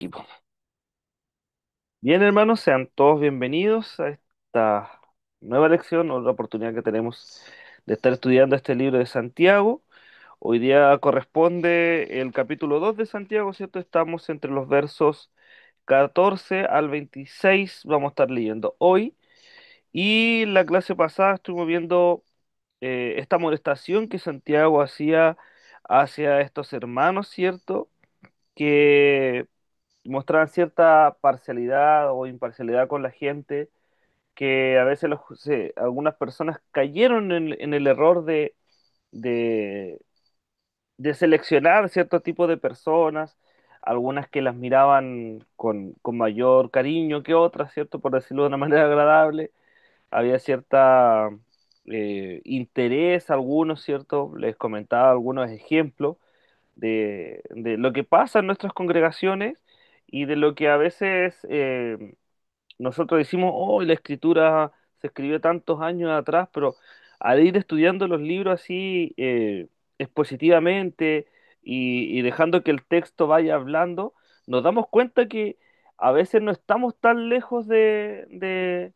Equipo. Bien, hermanos, sean todos bienvenidos a esta nueva lección o la oportunidad que tenemos de estar estudiando este libro de Santiago. Hoy día corresponde el capítulo 2 de Santiago, ¿cierto? Estamos entre los versos 14 al 26, vamos a estar leyendo hoy. Y la clase pasada estuvimos viendo esta molestación que Santiago hacía hacia estos hermanos, ¿cierto? Que mostraban cierta parcialidad o imparcialidad con la gente, que a veces algunas personas cayeron en el error de, de seleccionar cierto tipo de personas, algunas que las miraban con mayor cariño que otras, ¿cierto? Por decirlo de una manera agradable. Había cierta interés, algunos, ¿cierto? Les comentaba algunos ejemplos de lo que pasa en nuestras congregaciones y de lo que a veces nosotros decimos, oh, la escritura se escribió tantos años atrás, pero al ir estudiando los libros así expositivamente y dejando que el texto vaya hablando, nos damos cuenta que a veces no estamos tan lejos de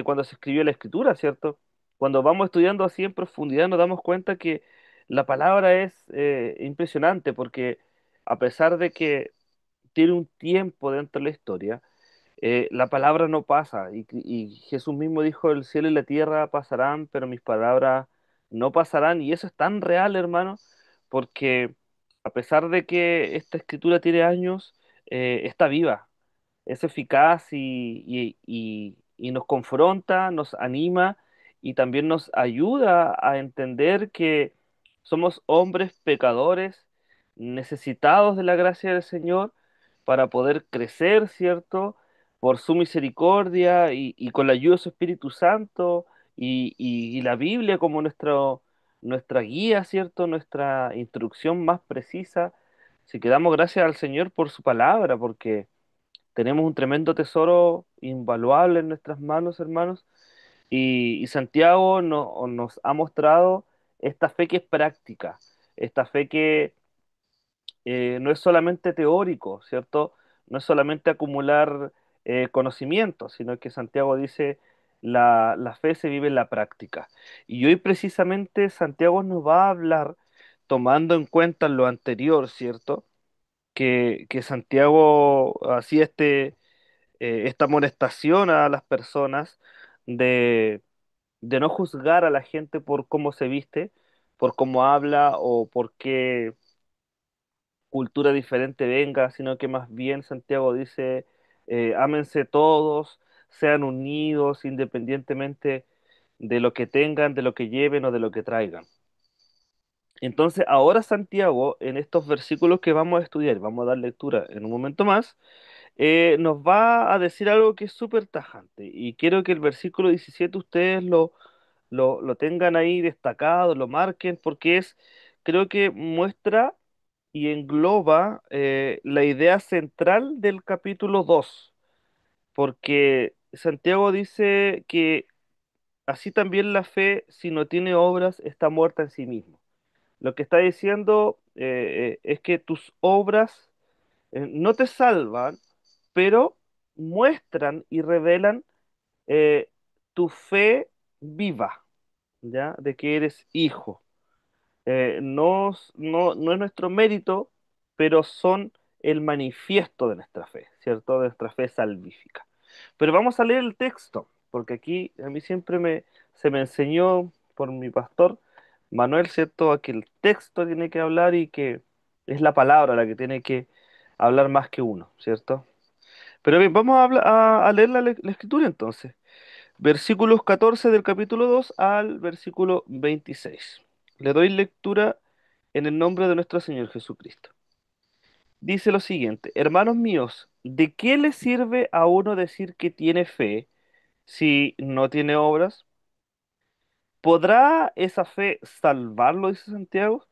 cuando se escribió la escritura, ¿cierto? Cuando vamos estudiando así en profundidad nos damos cuenta que la palabra es impresionante porque a pesar de que tiene un tiempo dentro de la historia, la palabra no pasa y Jesús mismo dijo, el cielo y la tierra pasarán, pero mis palabras no pasarán y eso es tan real, hermano, porque a pesar de que esta escritura tiene años, está viva, es eficaz y nos confronta, nos anima y también nos ayuda a entender que somos hombres pecadores, necesitados de la gracia del Señor para poder crecer, ¿cierto? Por su misericordia y con la ayuda de su Espíritu Santo y la Biblia como nuestra guía, ¿cierto? Nuestra instrucción más precisa. Si que damos gracias al Señor por su palabra, porque tenemos un tremendo tesoro invaluable en nuestras manos, hermanos, y Santiago nos ha mostrado esta fe que es práctica, esta fe que no es solamente teórico, ¿cierto? No es solamente acumular conocimiento, sino que Santiago dice, la fe se vive en la práctica. Y hoy precisamente Santiago nos va a hablar, tomando en cuenta lo anterior, ¿cierto? Que Santiago hacía esta amonestación a las personas de, de no juzgar a la gente por cómo se viste, por cómo habla o por qué cultura diferente venga, sino que más bien Santiago dice, ámense todos, sean unidos independientemente de lo que tengan, de lo que lleven o de lo que traigan. Entonces, ahora Santiago, en estos versículos que vamos a estudiar, vamos a dar lectura en un momento más, nos va a decir algo que es súper tajante. Y quiero que el versículo 17 ustedes lo tengan ahí destacado, lo marquen, porque creo que muestra y engloba la idea central del capítulo 2 porque Santiago dice que así también la fe, si no tiene obras, está muerta en sí mismo. Lo que está diciendo es que tus obras no te salvan, pero muestran y revelan eh, tu fe viva, ¿ya? De que eres hijo. No es nuestro mérito, pero son el manifiesto de nuestra fe, ¿cierto? De nuestra fe salvífica. Pero vamos a leer el texto, porque aquí a mí se me enseñó por mi pastor Manuel, ¿cierto? A que el texto tiene que hablar y que es la palabra la que tiene que hablar más que uno, ¿cierto? Pero bien, vamos a leer la escritura entonces. Versículos 14 del capítulo 2 al versículo 26. Le doy lectura en el nombre de nuestro Señor Jesucristo. Dice lo siguiente, hermanos míos, ¿de qué le sirve a uno decir que tiene fe si no tiene obras? ¿Podrá esa fe salvarlo? Dice Santiago.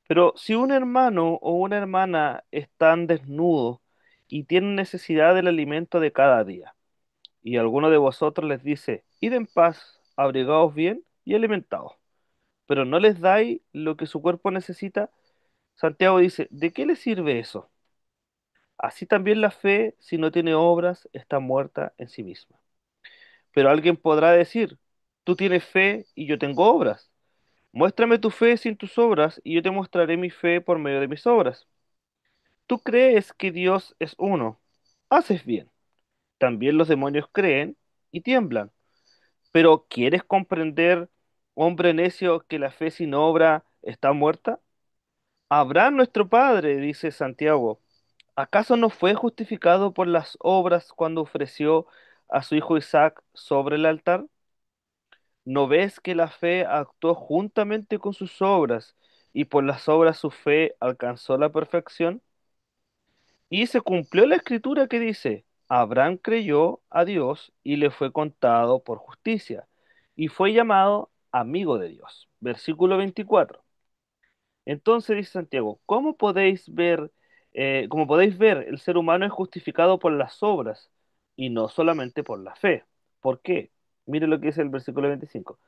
Pero si un hermano o una hermana están desnudos y tienen necesidad del alimento de cada día, y alguno de vosotros les dice, id en paz, abrigaos bien y alimentaos, pero no les dais lo que su cuerpo necesita, Santiago dice, ¿de qué le sirve eso? Así también la fe, si no tiene obras, está muerta en sí misma. Pero alguien podrá decir, tú tienes fe y yo tengo obras. Muéstrame tu fe sin tus obras y yo te mostraré mi fe por medio de mis obras. Tú crees que Dios es uno. Haces bien. También los demonios creen y tiemblan. Pero ¿quieres comprender, hombre necio, que la fe sin obra está muerta? Abraham nuestro padre, dice Santiago, ¿acaso no fue justificado por las obras cuando ofreció a su hijo Isaac sobre el altar? ¿No ves que la fe actuó juntamente con sus obras y por las obras su fe alcanzó la perfección? Y se cumplió la escritura que dice, Abraham creyó a Dios y le fue contado por justicia, y fue llamado amigo de Dios. Versículo 24. Entonces dice Santiago, como podéis ver, el ser humano es justificado por las obras y no solamente por la fe. ¿Por qué? Mire lo que dice el versículo 25.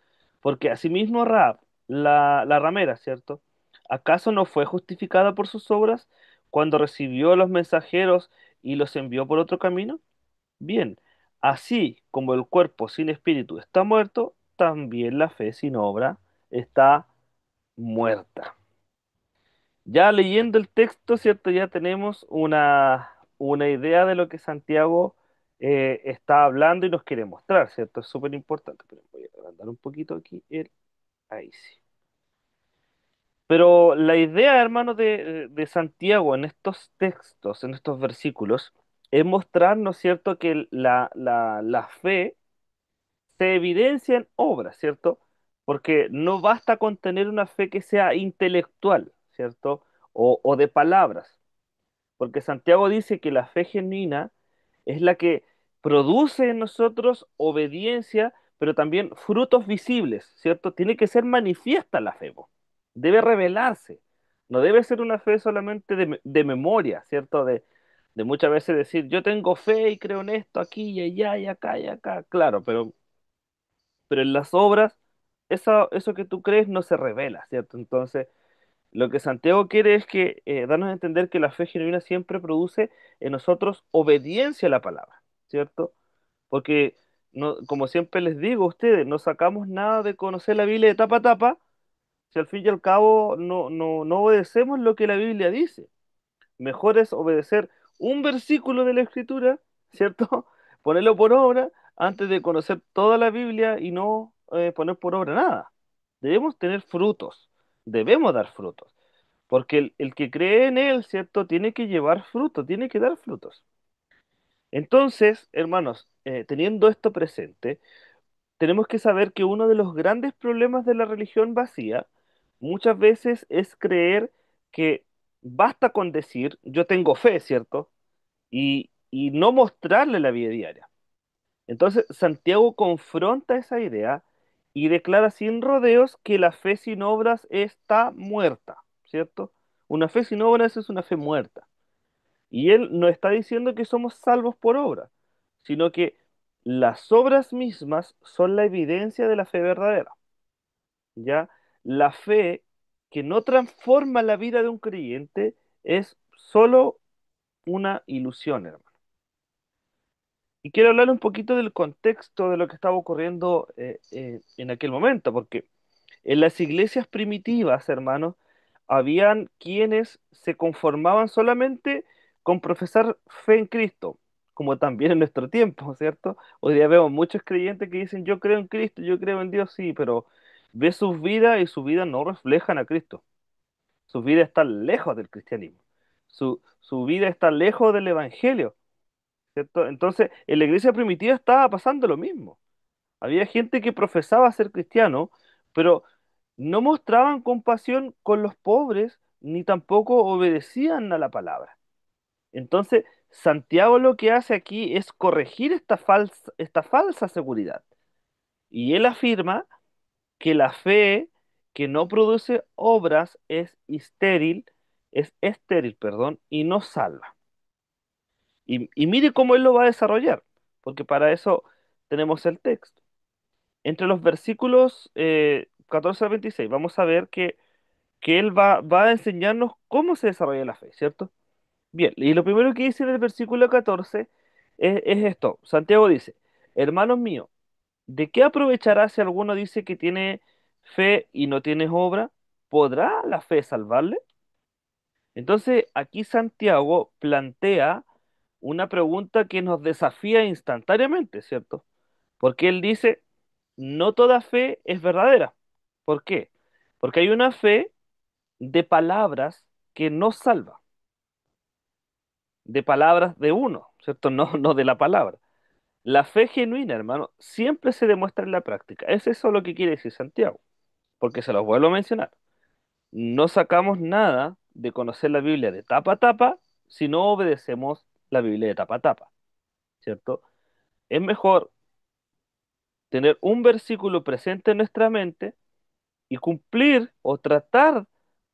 Porque asimismo Rahab, la ramera, ¿cierto? ¿Acaso no fue justificada por sus obras cuando recibió a los mensajeros y los envió por otro camino? Bien, así como el cuerpo sin espíritu está muerto, también la fe sin obra está muerta. Ya leyendo el texto, ¿cierto? Ya tenemos una idea de lo que Santiago está hablando y nos quiere mostrar, ¿cierto? Es súper importante. Pero voy a agrandar un poquito aquí. Ahí sí. Pero la idea, hermano, de Santiago en estos textos, en estos versículos, es mostrarnos, ¿cierto? Que la fe se evidencia en obras, ¿cierto? Porque no basta con tener una fe que sea intelectual, ¿cierto? O de palabras. Porque Santiago dice que la fe genuina es la que produce en nosotros obediencia, pero también frutos visibles, ¿cierto? Tiene que ser manifiesta la fe, po. Debe revelarse. No debe ser una fe solamente de memoria, ¿cierto? De muchas veces decir, yo tengo fe y creo en esto aquí y allá y acá. Claro, pero en las obras, eso que tú crees no se revela, ¿cierto? Entonces, lo que Santiago quiere es que darnos a entender que la fe genuina siempre produce en nosotros obediencia a la palabra, ¿cierto? Porque, no, como siempre les digo a ustedes, no sacamos nada de conocer la Biblia de tapa a tapa si al fin y al cabo no obedecemos lo que la Biblia dice. Mejor es obedecer un versículo de la Escritura, ¿cierto? Ponerlo por obra antes de conocer toda la Biblia y no poner por obra nada. Debemos tener frutos, debemos dar frutos. Porque el que cree en Él, ¿cierto? Tiene que llevar fruto, tiene que dar frutos. Entonces, hermanos, teniendo esto presente, tenemos que saber que uno de los grandes problemas de la religión vacía muchas veces es creer que basta con decir yo tengo fe, ¿cierto? Y no mostrarle la vida diaria. Entonces, Santiago confronta esa idea y declara sin rodeos que la fe sin obras está muerta, ¿cierto? Una fe sin obras es una fe muerta. Y él no está diciendo que somos salvos por obra, sino que las obras mismas son la evidencia de la fe verdadera, ¿ya? La fe que no transforma la vida de un creyente es solo una ilusión, hermano. Y quiero hablar un poquito del contexto de lo que estaba ocurriendo en aquel momento, porque en las iglesias primitivas, hermanos, habían quienes se conformaban solamente con profesar fe en Cristo, como también en nuestro tiempo, ¿cierto? Hoy día vemos muchos creyentes que dicen, yo creo en Cristo, yo creo en Dios, sí, pero ve sus vidas y su vida no reflejan a Cristo. Sus vidas están lejos del cristianismo. Su vida está lejos del evangelio, ¿cierto? Entonces, en la iglesia primitiva estaba pasando lo mismo. Había gente que profesaba ser cristiano, pero no mostraban compasión con los pobres, ni tampoco obedecían a la palabra. Entonces, Santiago lo que hace aquí es corregir esta falsa seguridad. Y él afirma que la fe que no produce obras es estéril, perdón, y no salva. Y mire cómo él lo va a desarrollar, porque para eso tenemos el texto. Entre los versículos 14 al 26, vamos a ver que que él va a enseñarnos cómo se desarrolla la fe, ¿cierto? Bien, y lo primero que dice en el versículo 14 es esto. Santiago dice, hermanos míos, ¿de qué aprovechará si alguno dice que tiene fe y no tiene obra? ¿Podrá la fe salvarle? Entonces, aquí Santiago plantea una pregunta que nos desafía instantáneamente, ¿cierto? Porque él dice, no toda fe es verdadera. ¿Por qué? Porque hay una fe de palabras que no salva, de palabras de uno, ¿cierto? No, no de la palabra. La fe genuina, hermano, siempre se demuestra en la práctica. Es eso lo que quiere decir Santiago, porque se los vuelvo a mencionar. No sacamos nada de conocer la Biblia de tapa a tapa si no obedecemos la Biblia de tapa a tapa, ¿cierto? Es mejor tener un versículo presente en nuestra mente y cumplir o tratar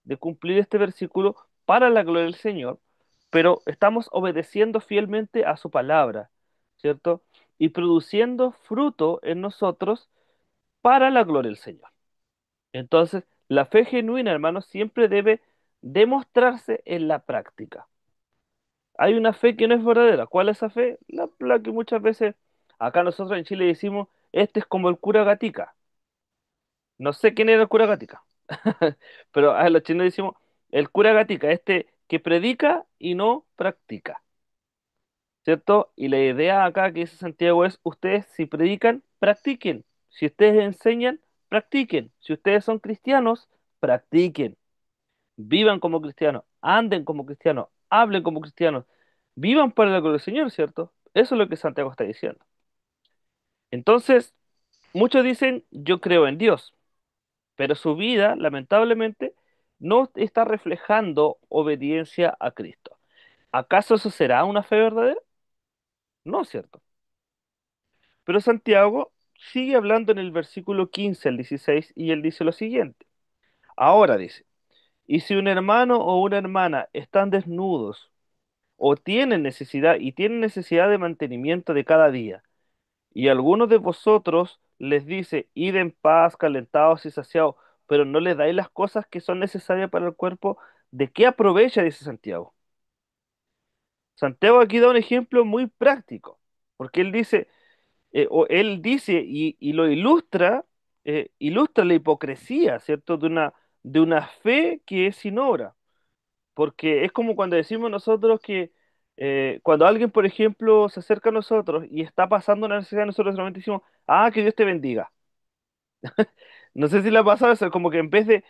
de cumplir este versículo para la gloria del Señor, pero estamos obedeciendo fielmente a su palabra, ¿cierto? Y produciendo fruto en nosotros para la gloria del Señor. Entonces, la fe genuina, hermanos, siempre debe demostrarse en la práctica. Hay una fe que no es verdadera. ¿Cuál es esa fe? La que muchas veces acá nosotros en Chile decimos, este es como el cura Gatica. No sé quién era el cura Gatica, pero a los chinos decimos, el cura Gatica, este que predica y no practica, ¿cierto? Y la idea acá que dice Santiago es, ustedes si predican, practiquen. Si ustedes enseñan, practiquen. Si ustedes son cristianos, practiquen. Vivan como cristianos, anden como cristianos, hablen como cristianos, vivan para la gloria del Señor, ¿cierto? Eso es lo que Santiago está diciendo. Entonces, muchos dicen, yo creo en Dios, pero su vida, lamentablemente, no está reflejando obediencia a Cristo. ¿Acaso eso será una fe verdadera? No, ¿cierto? Pero Santiago sigue hablando en el versículo 15 al 16 y él dice lo siguiente. Ahora dice, y si un hermano o una hermana están desnudos o tienen necesidad de mantenimiento de cada día, y alguno de vosotros les dice, id en paz, calentados y saciados, pero no les dais las cosas que son necesarias para el cuerpo, ¿de qué aprovecha? Dice Santiago. Santiago aquí da un ejemplo muy práctico, porque él dice y lo ilustra la hipocresía, ¿cierto? De una fe que es sin obra. Porque es como cuando decimos nosotros que cuando alguien, por ejemplo, se acerca a nosotros y está pasando una necesidad, nosotros solamente decimos, ah, que Dios te bendiga. No sé si le ha pasado eso, como que en vez de,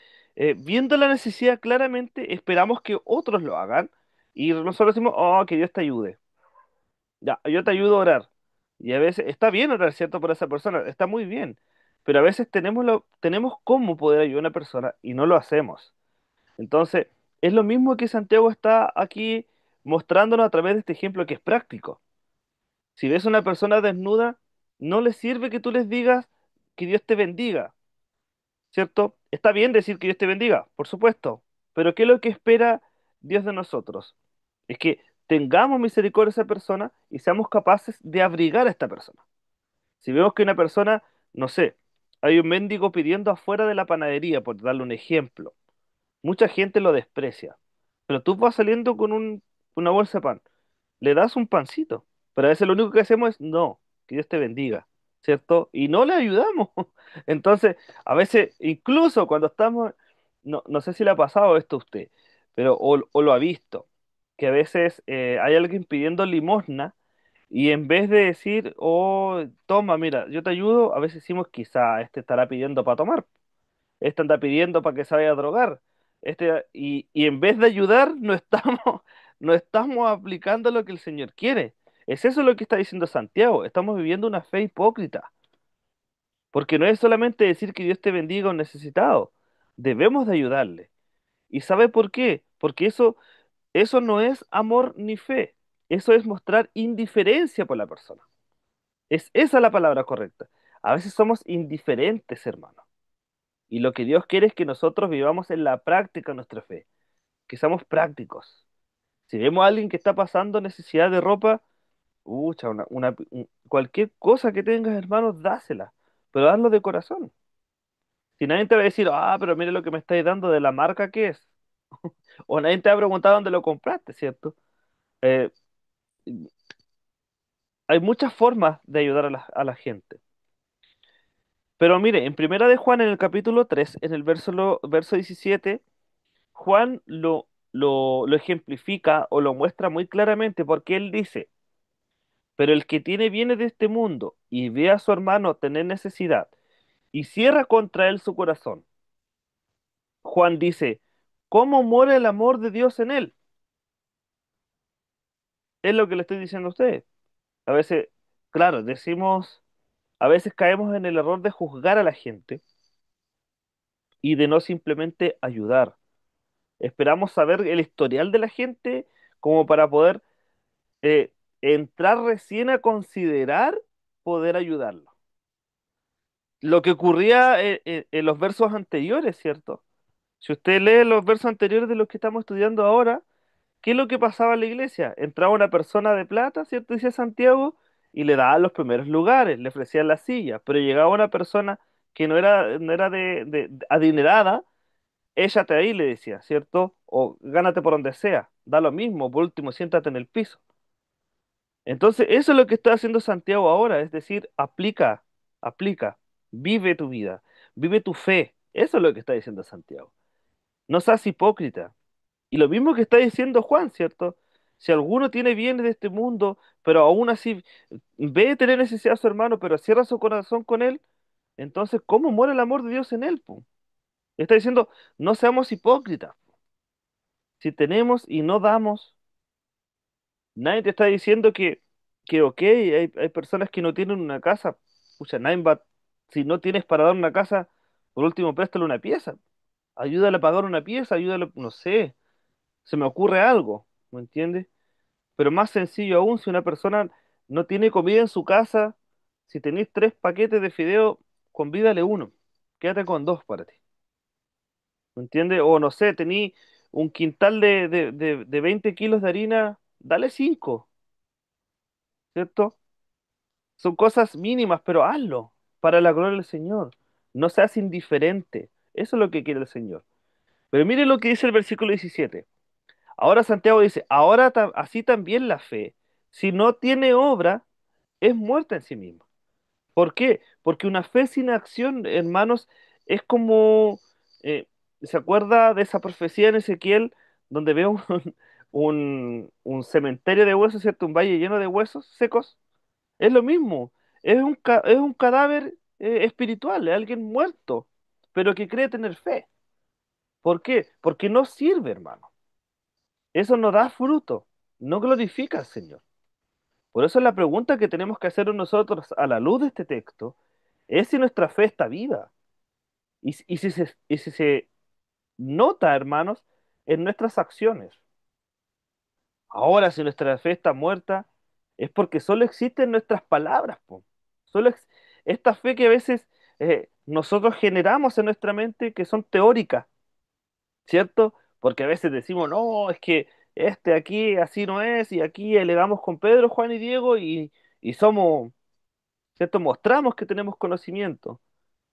viendo la necesidad claramente, esperamos que otros lo hagan y nosotros decimos, oh, que Dios te ayude. Ya, yo te ayudo a orar. Y a veces está bien orar, ¿cierto? Por esa persona, está muy bien. Pero a veces tenemos cómo poder ayudar a una persona y no lo hacemos. Entonces, es lo mismo que Santiago está aquí mostrándonos a través de este ejemplo que es práctico. Si ves a una persona desnuda, no le sirve que tú les digas que Dios te bendiga, ¿cierto? Está bien decir que Dios te bendiga, por supuesto, pero ¿qué es lo que espera Dios de nosotros? Es que tengamos misericordia de esa persona y seamos capaces de abrigar a esta persona. Si vemos que una persona, no sé, hay un mendigo pidiendo afuera de la panadería, por darle un ejemplo, mucha gente lo desprecia. Pero tú vas saliendo con una bolsa de pan, le das un pancito. Pero a veces lo único que hacemos es, no, que Dios te bendiga, ¿cierto? Y no le ayudamos. Entonces, a veces, incluso cuando estamos, no sé si le ha pasado esto a usted, pero o lo ha visto, que a veces hay alguien pidiendo limosna y en vez de decir, oh, toma, mira, yo te ayudo, a veces decimos, quizá este estará pidiendo para tomar. Este anda pidiendo para que se vaya a drogar. Y en vez de ayudar, no estamos, no estamos aplicando lo que el Señor quiere. Es eso lo que está diciendo Santiago. Estamos viviendo una fe hipócrita. Porque no es solamente decir que Dios te bendiga a un necesitado. Debemos de ayudarle. ¿Y sabe por qué? Porque eso no es amor ni fe. Eso es mostrar indiferencia por la persona. Es esa la palabra correcta. A veces somos indiferentes, hermano. Y lo que Dios quiere es que nosotros vivamos en la práctica nuestra fe, que seamos prácticos. Si vemos a alguien que está pasando necesidad de ropa, ucha, cualquier cosa que tengas, hermanos, dásela, pero hazlo de corazón. Si nadie te va a decir, ah, pero mire lo que me estáis dando de la marca que es. O nadie te va a preguntar dónde lo compraste, ¿cierto? Eh, Hay muchas formas de ayudar a la gente. Pero mire, en Primera de Juan, en el capítulo 3 en el verso 17, Juan lo ejemplifica o lo muestra muy claramente porque él dice, pero el que tiene bienes de este mundo y ve a su hermano tener necesidad y cierra contra él su corazón. Juan dice, ¿cómo muere el amor de Dios en él? Es lo que le estoy diciendo a ustedes. A veces, claro, decimos, a veces caemos en el error de juzgar a la gente y de no simplemente ayudar. Esperamos saber el historial de la gente como para poder eh, entrar recién a considerar poder ayudarlo. Lo que ocurría en los versos anteriores, ¿cierto? Si usted lee los versos anteriores de los que estamos estudiando ahora, ¿qué es lo que pasaba en la iglesia? Entraba una persona de plata, ¿cierto? Decía Santiago, y le daban los primeros lugares, le ofrecían la silla, pero llegaba una persona que no era de adinerada, échate ahí, le decía, ¿cierto? O gánate por donde sea, da lo mismo, por último, siéntate en el piso. Entonces, eso es lo que está haciendo Santiago ahora, es decir, aplica, vive tu vida, vive tu fe. Eso es lo que está diciendo Santiago. No seas hipócrita. Y lo mismo que está diciendo Juan, ¿cierto? Si alguno tiene bienes de este mundo, pero aún así ve tener necesidad a su hermano, pero cierra su corazón con él, entonces, ¿cómo muere el amor de Dios en él, po? Está diciendo, no seamos hipócritas. Si tenemos y no damos, nadie te está diciendo que ok, hay personas que no tienen una casa. Pucha, nadie va, si no tienes para dar una casa, por último, préstale una pieza. Ayúdale a pagar una pieza, ayúdale, no sé, se me ocurre algo, ¿me entiendes? Pero más sencillo aún, si una persona no tiene comida en su casa, si tenéis 3 paquetes de fideo, convídale uno. Quédate con dos para ti. ¿Me entiendes? O no sé, tení un quintal de 20 kilos de harina, dale 5, ¿cierto? Son cosas mínimas, pero hazlo para la gloria del Señor. No seas indiferente. Eso es lo que quiere el Señor. Pero mire lo que dice el versículo 17. Ahora Santiago dice, ahora así también la fe, si no tiene obra, es muerta en sí misma. ¿Por qué? Porque una fe sin acción, hermanos, es como, eh, ¿se acuerda de esa profecía en Ezequiel donde veo un cementerio de huesos, ¿cierto? Un valle lleno de huesos secos. Es lo mismo, es un cadáver espiritual, es alguien muerto, pero que cree tener fe. ¿Por qué? Porque no sirve, hermano. Eso no da fruto, no glorifica al Señor. Por eso la pregunta que tenemos que hacer nosotros a la luz de este texto es si nuestra fe está viva y si se nota, hermanos, en nuestras acciones. Ahora, si nuestra fe está muerta, es porque solo existen nuestras palabras, po. Solo esta fe que a veces nosotros generamos en nuestra mente que son teóricas, ¿cierto? Porque a veces decimos, no, es que este aquí así no es, y aquí elegamos con Pedro, Juan y Diego y somos, ¿cierto? Mostramos que tenemos conocimiento.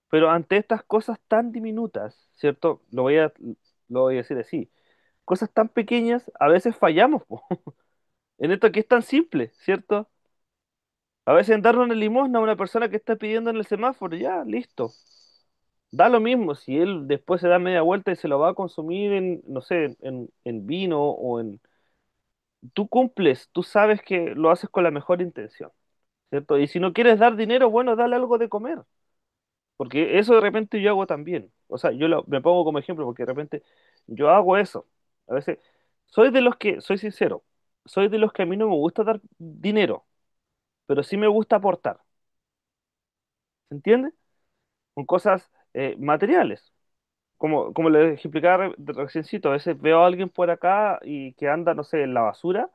Pero ante estas cosas tan diminutas, ¿cierto? Lo voy a decir así. Cosas tan pequeñas, a veces fallamos, po. En esto que es tan simple, ¿cierto? A veces en darle una limosna a una persona que está pidiendo en el semáforo, ya, listo. Da lo mismo si él después se da media vuelta y se lo va a consumir en, no sé, en vino o en... Tú cumples, tú sabes que lo haces con la mejor intención, ¿cierto? Y si no quieres dar dinero, bueno, dale algo de comer. Porque eso de repente yo hago también. O sea, me pongo como ejemplo porque de repente yo hago eso. A veces soy sincero, soy de los que a mí no me gusta dar dinero, pero sí me gusta aportar. ¿Se entiende? Con cosas materiales. Como les explicaba reciencito, a veces veo a alguien por acá y que anda, no sé, en la basura.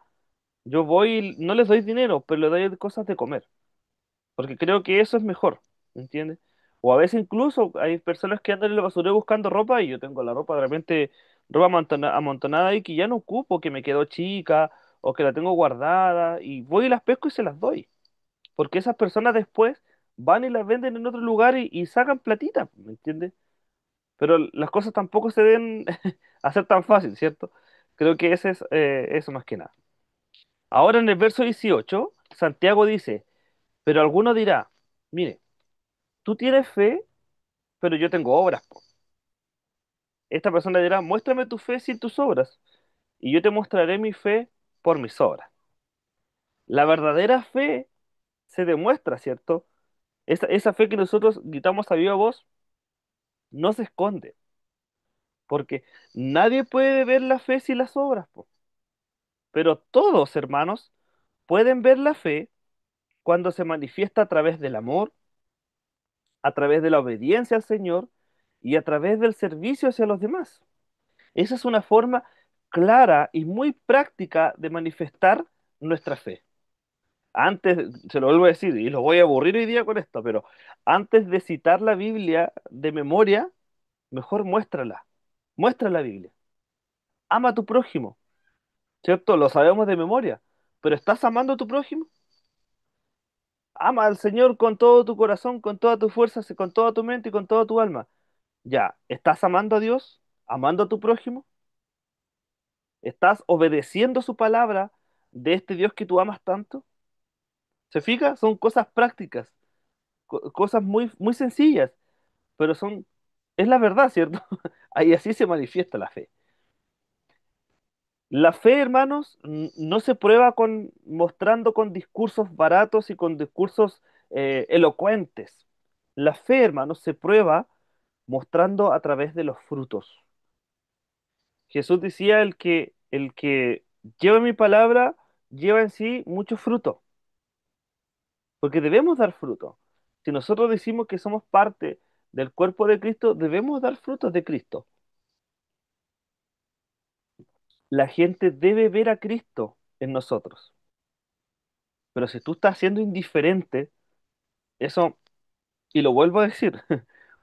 Yo voy y no les doy dinero, pero les doy cosas de comer. Porque creo que eso es mejor, ¿me entiendes? O a veces incluso hay personas que andan en el basurero buscando ropa y yo tengo la ropa de repente, ropa amontonada ahí que ya no ocupo, que me quedó chica o que la tengo guardada y voy y las pesco y se las doy. Porque esas personas después van y las venden en otro lugar y sacan platita, ¿me entiendes? Pero las cosas tampoco se deben hacer tan fácil, ¿cierto? Creo que ese es eso más que nada. Ahora en el verso 18, Santiago dice, pero alguno dirá, mire, tú tienes fe, pero yo tengo obras, po. Esta persona dirá, muéstrame tu fe sin tus obras, y yo te mostraré mi fe por mis obras. La verdadera fe se demuestra, ¿cierto? Esa fe que nosotros gritamos a viva voz no se esconde, porque nadie puede ver la fe sin las obras, po. Pero todos, hermanos, pueden ver la fe cuando se manifiesta a través del amor, a través de la obediencia al Señor y a través del servicio hacia los demás. Esa es una forma clara y muy práctica de manifestar nuestra fe. Antes, se lo vuelvo a decir, y lo voy a aburrir hoy día con esto, pero antes de citar la Biblia de memoria, mejor muéstrala. Muestra la Biblia. Ama a tu prójimo, ¿cierto? Lo sabemos de memoria, pero ¿estás amando a tu prójimo? Ama al Señor con todo tu corazón, con toda tu fuerza, con toda tu mente y con toda tu alma. Ya, ¿estás amando a Dios? ¿Amando a tu prójimo? ¿Estás obedeciendo su palabra de este Dios que tú amas tanto? ¿Se fija? Son cosas prácticas, cosas muy, muy sencillas, pero es la verdad, ¿cierto? Ahí así se manifiesta la fe. La fe, hermanos, no se prueba mostrando con discursos baratos y con discursos elocuentes. La fe, hermanos, se prueba mostrando a través de los frutos. Jesús decía, el que lleva mi palabra, lleva en sí mucho fruto, porque debemos dar fruto. Si nosotros decimos que somos parte del cuerpo de Cristo, debemos dar frutos de Cristo. La gente debe ver a Cristo en nosotros. Pero si tú estás siendo indiferente, eso, y lo vuelvo a decir,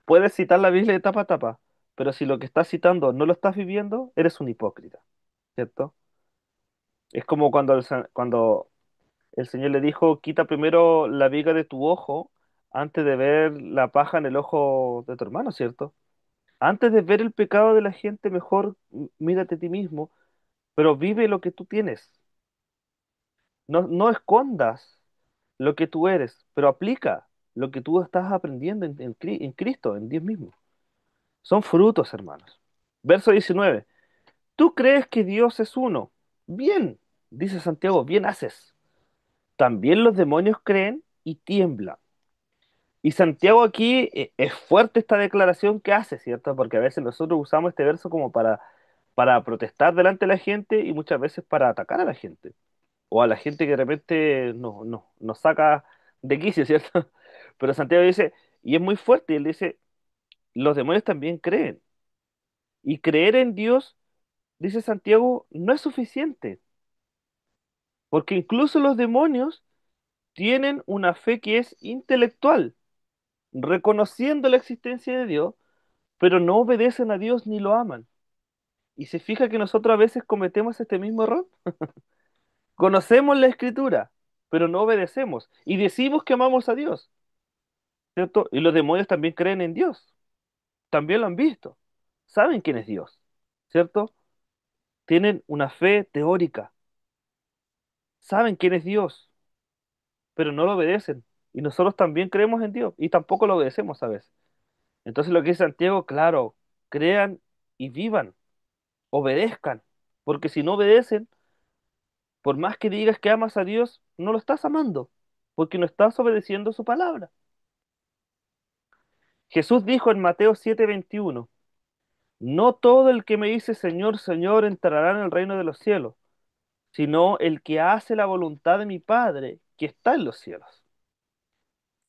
puedes citar la Biblia de tapa a tapa, pero si lo que estás citando no lo estás viviendo, eres un hipócrita, ¿cierto? Es como cuando el Señor le dijo, quita primero la viga de tu ojo antes de ver la paja en el ojo de tu hermano, ¿cierto? Antes de ver el pecado de la gente, mejor mírate a ti mismo, pero vive lo que tú tienes. No escondas lo que tú eres, pero aplica lo que tú estás aprendiendo en Cristo, en Dios mismo. Son frutos, hermanos. Verso 19. Tú crees que Dios es uno. Bien, dice Santiago, bien haces. También los demonios creen y tiemblan. Y Santiago aquí es fuerte esta declaración que hace, ¿cierto? Porque a veces nosotros usamos este verso como para protestar delante de la gente y muchas veces para atacar a la gente. O a la gente que de repente nos saca de quicio, ¿cierto? Pero Santiago dice, y es muy fuerte, y él dice, los demonios también creen. Y creer en Dios, dice Santiago, no es suficiente, porque incluso los demonios tienen una fe que es intelectual, reconociendo la existencia de Dios, pero no obedecen a Dios ni lo aman. Y se fija que nosotros a veces cometemos este mismo error. Conocemos la Escritura, pero no obedecemos. Y decimos que amamos a Dios, ¿cierto? Y los demonios también creen en Dios, también lo han visto, saben quién es Dios, ¿cierto? Tienen una fe teórica, saben quién es Dios, pero no lo obedecen. Y nosotros también creemos en Dios y tampoco lo obedecemos a veces. Entonces lo que dice Santiago, claro, crean y vivan, obedezcan, porque si no obedecen, por más que digas que amas a Dios, no lo estás amando, porque no estás obedeciendo su palabra. Jesús dijo en Mateo 7:21, no todo el que me dice Señor, Señor entrará en el reino de los cielos, sino el que hace la voluntad de mi Padre que está en los cielos.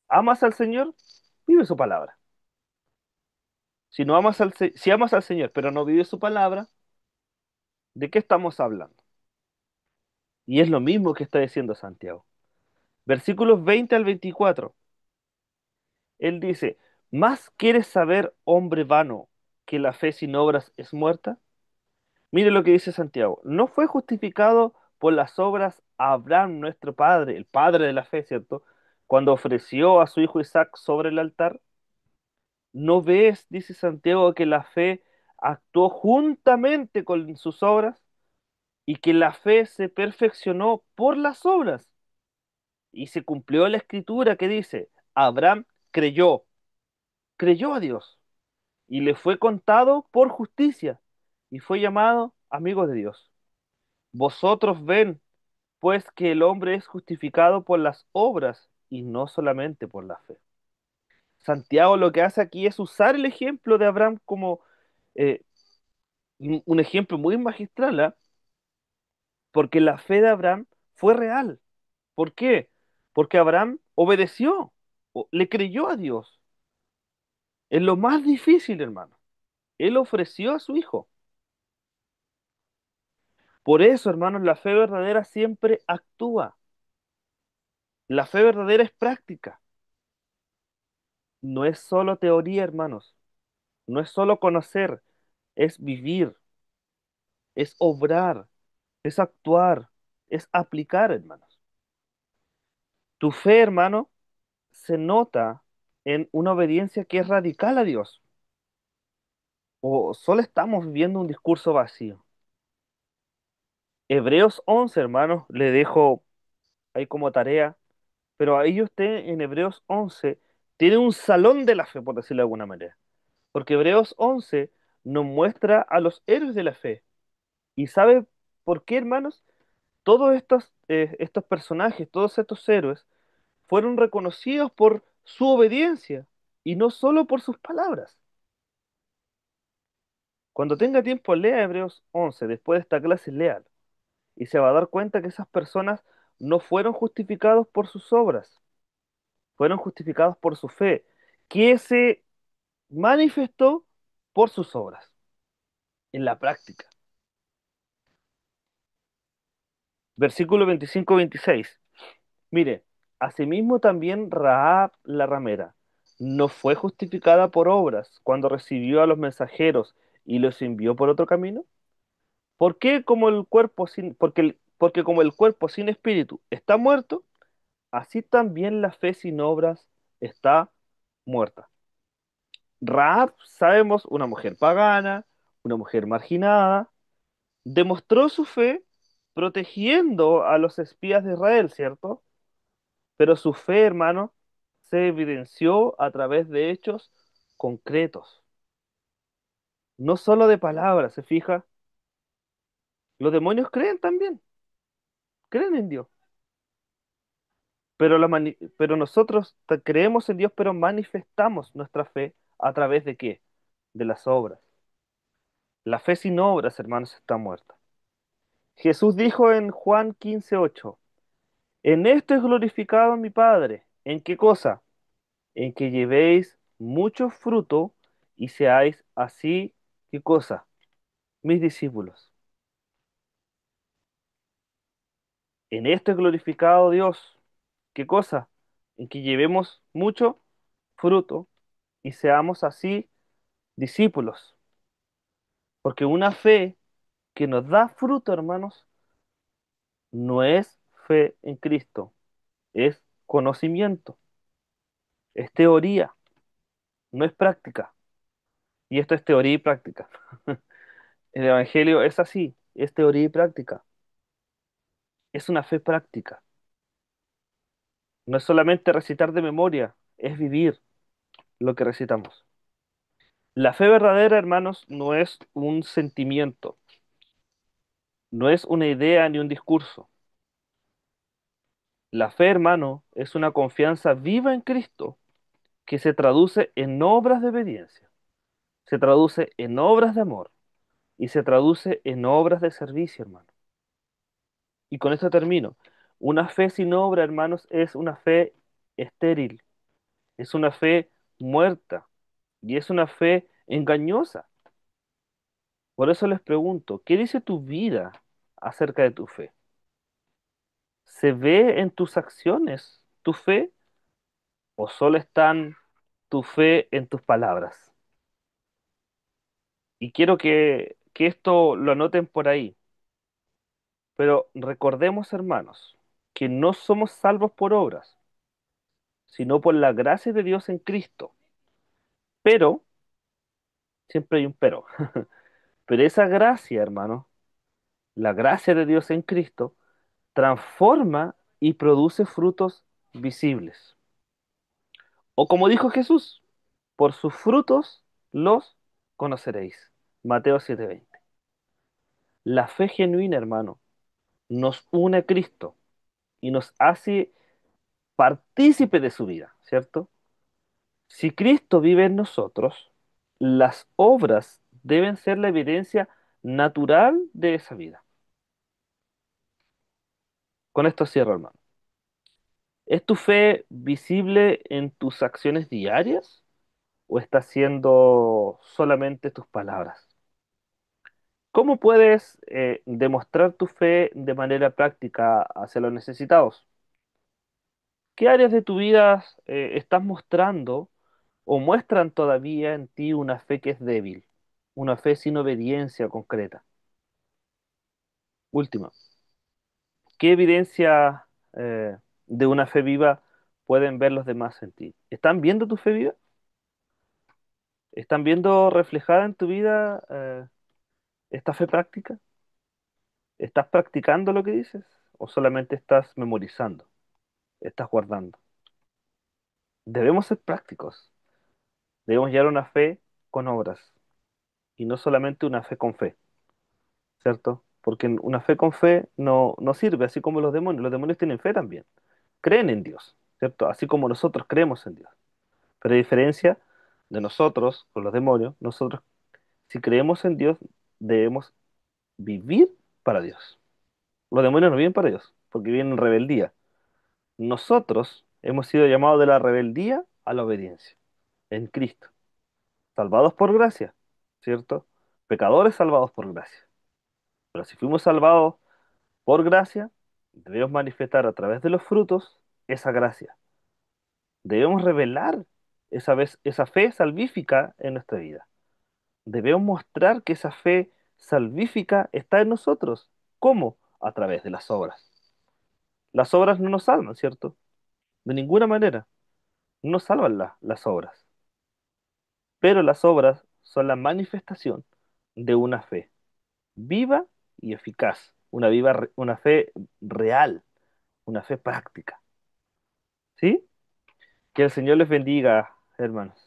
¿Amas al Señor? Vive su palabra. Si amas al Señor, pero no vives su palabra, ¿de qué estamos hablando? Y es lo mismo que está diciendo Santiago. Versículos 20 al 24. Él dice, ¿más quieres saber, hombre vano, que la fe sin obras es muerta? Mire lo que dice Santiago. ¿No fue justificado por las obras Abraham, nuestro padre, el padre de la fe, ¿cierto? Cuando ofreció a su hijo Isaac sobre el altar. ¿No ves, dice Santiago, que la fe actuó juntamente con sus obras y que la fe se perfeccionó por las obras? Y se cumplió la escritura que dice, Abraham creyó, creyó a Dios y le fue contado por justicia y fue llamado amigo de Dios. Vosotros ven, pues, que el hombre es justificado por las obras y no solamente por la fe. Santiago lo que hace aquí es usar el ejemplo de Abraham como eh, un ejemplo muy magistral, ¿ah? Porque la fe de Abraham fue real. ¿Por qué? Porque Abraham obedeció, le creyó a Dios. Es lo más difícil, hermano. Él ofreció a su hijo. Por eso, hermanos, la fe verdadera siempre actúa. La fe verdadera es práctica. No es solo teoría, hermanos. No es solo conocer, es vivir, es obrar, es actuar, es aplicar, hermanos. Tu fe, hermano, se nota en una obediencia que es radical a Dios. O solo estamos viviendo un discurso vacío. Hebreos 11, hermanos, le dejo ahí como tarea, pero ahí usted en Hebreos 11 tiene un salón de la fe, por decirlo de alguna manera. Porque Hebreos 11 nos muestra a los héroes de la fe. ¿Y sabe por qué, hermanos? Todos estos personajes, todos estos héroes, fueron reconocidos por su obediencia y no solo por sus palabras. Cuando tenga tiempo, lea Hebreos 11, después de esta clase, léalo, y se va a dar cuenta que esas personas no fueron justificados por sus obras, fueron justificados por su fe, que se manifestó por sus obras, en la práctica. Versículo 25-26. Mire, asimismo también Rahab la ramera no fue justificada por obras cuando recibió a los mensajeros y los envió por otro camino. ¿Por qué como el cuerpo sin, porque como el cuerpo sin espíritu está muerto, así también la fe sin obras está muerta? Rahab, sabemos, una mujer pagana, una mujer marginada, demostró su fe protegiendo a los espías de Israel, ¿cierto? Pero su fe, hermano, se evidenció a través de hechos concretos, no solo de palabras, ¿se fija? Los demonios creen también, creen en Dios, pero, pero nosotros creemos en Dios, pero manifestamos nuestra fe a través de ¿qué? De las obras. La fe sin obras, hermanos, está muerta. Jesús dijo en Juan 15:8, en esto es glorificado mi Padre. ¿En qué cosa? En que llevéis mucho fruto y seáis así, ¿qué cosa? Mis discípulos. En esto es glorificado Dios. ¿Qué cosa? En que llevemos mucho fruto y seamos así discípulos. Porque una fe que nos da fruto, hermanos, no es fe en Cristo, es conocimiento, es teoría, no es práctica. Y esto es teoría y práctica. El Evangelio es así, es teoría y práctica. Es una fe práctica. No es solamente recitar de memoria, es vivir lo que recitamos. La fe verdadera, hermanos, no es un sentimiento, no es una idea ni un discurso. La fe, hermano, es una confianza viva en Cristo que se traduce en obras de obediencia, se traduce en obras de amor y se traduce en obras de servicio, hermano. Y con esto termino. Una fe sin obra, hermanos, es una fe estéril, es una fe muerta y es una fe engañosa. Por eso les pregunto, ¿qué dice tu vida acerca de tu fe? ¿Se ve en tus acciones tu fe o solo están tu fe en tus palabras? Y quiero que esto lo anoten por ahí, pero recordemos, hermanos, que no somos salvos por obras, sino por la gracia de Dios en Cristo. Pero, siempre hay un pero. Pero esa gracia, hermano, la gracia de Dios en Cristo, transforma y produce frutos visibles. O como dijo Jesús, por sus frutos los conoceréis. Mateo 7:20. La fe genuina, hermano, nos une a Cristo y nos hace partícipe de su vida, ¿cierto? Si Cristo vive en nosotros, las obras deben ser la evidencia natural de esa vida. Con esto cierro, hermano. ¿Es tu fe visible en tus acciones diarias o está siendo solamente tus palabras? ¿Cómo puedes demostrar tu fe de manera práctica hacia los necesitados? ¿Qué áreas de tu vida estás mostrando o muestran todavía en ti una fe que es débil, una fe sin obediencia concreta? Última, ¿qué evidencia de una fe viva pueden ver los demás en ti? ¿Están viendo tu fe viva? ¿Están viendo reflejada en tu vida esta fe práctica? ¿Estás practicando lo que dices? ¿O solamente estás memorizando? ¿Estás guardando? Debemos ser prácticos. Debemos llevar una fe con obras y no solamente una fe con fe, ¿cierto? Porque una fe con fe no sirve, así como los demonios. Los demonios tienen fe también. Creen en Dios, ¿cierto? Así como nosotros creemos en Dios. Pero a diferencia de nosotros, con los demonios, nosotros, si creemos en Dios, debemos vivir para Dios. Los demonios no viven para Dios, porque viven en rebeldía. Nosotros hemos sido llamados de la rebeldía a la obediencia, en Cristo, salvados por gracia, ¿cierto? Pecadores salvados por gracia. Pero si fuimos salvados por gracia, debemos manifestar a través de los frutos esa gracia. Debemos revelar esa fe salvífica en nuestra vida. Debemos mostrar que esa fe salvífica está en nosotros. ¿Cómo? A través de las obras. Las obras no nos salvan, ¿cierto? De ninguna manera. No nos salvan las obras. Pero las obras son la manifestación de una fe viva y eficaz. Una fe real, una fe práctica. ¿Sí? Que el Señor les bendiga, hermanos.